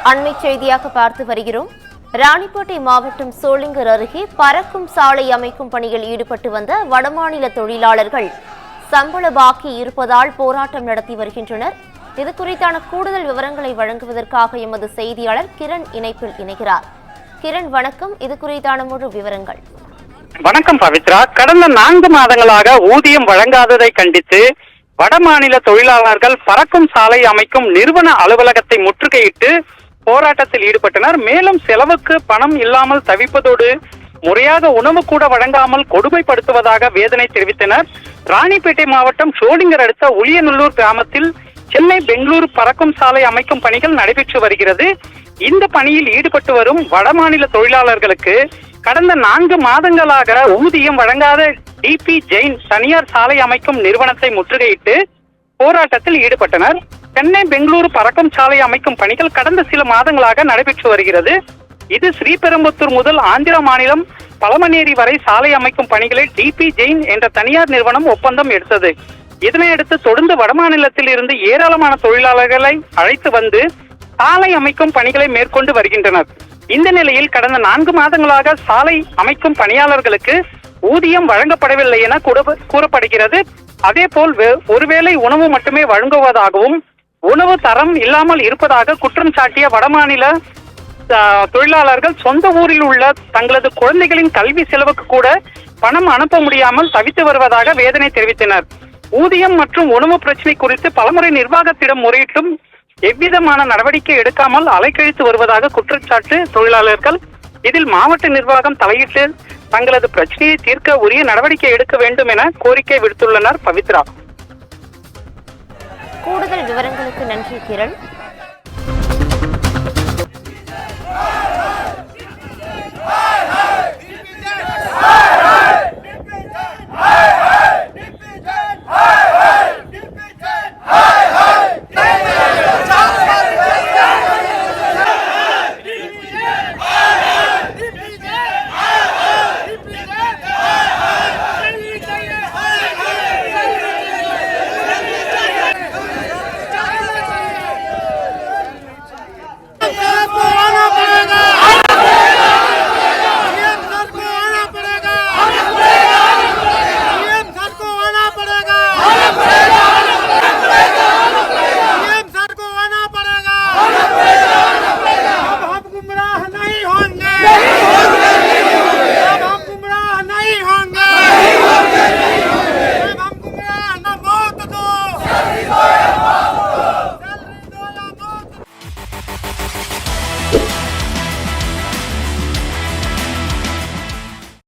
அண்மை செய்தியாக பார்த்து வருகிறோம். ராணிப்பேட்டை மாவட்டம் சோளிங்கர் அருகே பறக்கும் சாலை அமைக்கும் பணியில் ஈடுபட்டு வந்த வடமாநில தொழிலாளர்கள் சம்பள பாக்கி இருப்பதால் போராட்டம் நடத்தி வருகின்றனர். இது குறித்தான கூடுதல் விவரங்களை வழங்குவதற்காக எமது செய்தியாளர் கிரண் இணைப்பில் இணைகிறார். கிரண், வணக்கம். இது குறித்தான முழு விவரங்கள். வணக்கம் பவித்ரா. கடந்த 4 மாதங்களாக ஊதியம் வழங்காததை கண்டித்து வடமாநில தொழிலாளர்கள் பறக்கும் சாலை அமைக்கும் நிறுவன அலுவலகத்தை முற்றுகையிட்டு போராட்டத்தில் ஈடுபட்டனர். மேலும் செலவுக்கு பணம் இல்லாமல் தவிப்பதோடு முறையாக உணவு கூட வழங்காமல் கொடுமைப்படுத்துவதாக வேதனை தெரிவித்தனர். ராணிப்பேட்டை மாவட்டம் சோளிங்கர் அடுத்த உளியநல்லூர் கிராமத்தில் சென்னை பெங்களூரு பறக்கும் சாலை அமைக்கும் பணிகள் நடைபெற்று வருகிறது. இந்த பணியில் ஈடுபட்டு வரும் வடமாநில தொழிலாளர்களுக்கு கடந்த 4 மாதங்களாக ஊதியம் வழங்காத டிபி ஜெயின் தனியார் சாலை அமைக்கும் நிறுவனத்தை முற்றுகையிட்டு போராட்டத்தில் ஈடுபட்டனர். சென்னை பெங்களூரு பறக்கும் சாலை அமைக்கும் பணிகள் கடந்த சில மாதங்களாக நடைபெற்று வருகிறது. இது ஸ்ரீபெரும்புத்தூர் முதல் ஆந்திர மாநிலம் பழமநேரி வரை சாலை அமைக்கும் பணிகளை டிபி ஜெயின் என்ற தனியார் நிறுவனம் ஒப்பந்தம் எடுத்தது. இதனையடுத்து தொடர்ந்து வடமாநிலத்தில் இருந்து ஏராளமான தொழிலாளர்களை அழைத்து வந்து சாலை அமைக்கும் பணிகளை மேற்கொண்டு வருகின்றனர். இந்த நிலையில் கடந்த 4 மாதங்களாக சாலை அமைக்கும் பணியாளர்களுக்கு ஊதியம் வழங்கப்படவில்லை என கூறப்படுகிறது. அதேபோல் ஒருவேளை உணவு மட்டுமே வழங்குவதாகவும் உணவு தரம் இல்லாமல் இருப்பதாக குற்றம் சாட்டிய வடமாநில தொழிலாளர்கள் சொந்த ஊரில் உள்ள தங்களது குழந்தைகளின் கல்வி செலவுக்கு கூட பணம் அனுப்ப முடியாமல் தவித்து வருவதாக வேதனை தெரிவித்தனர். ஊதியம் மற்றும் உணவு பிரச்சனை குறித்து பலமுறை நிர்வாகத்திடம் முறையிட்டும் எவ்விதமான நடவடிக்கை எடுக்காமல் அலைக்கழித்து வருவதாக குற்றச்சாட்டு தொழிலாளர்கள். இதில் மாவட்ட நிர்வாகம் தலையிட்டு தங்களது பிரச்சனையை தீர்க்க உரிய நடவடிக்கை எடுக்க வேண்டும் என கோரிக்கை விடுத்துள்ளனர். பவித்ரா, கூடுதல் விவரங்களுக்கு நன்றி கிரண்.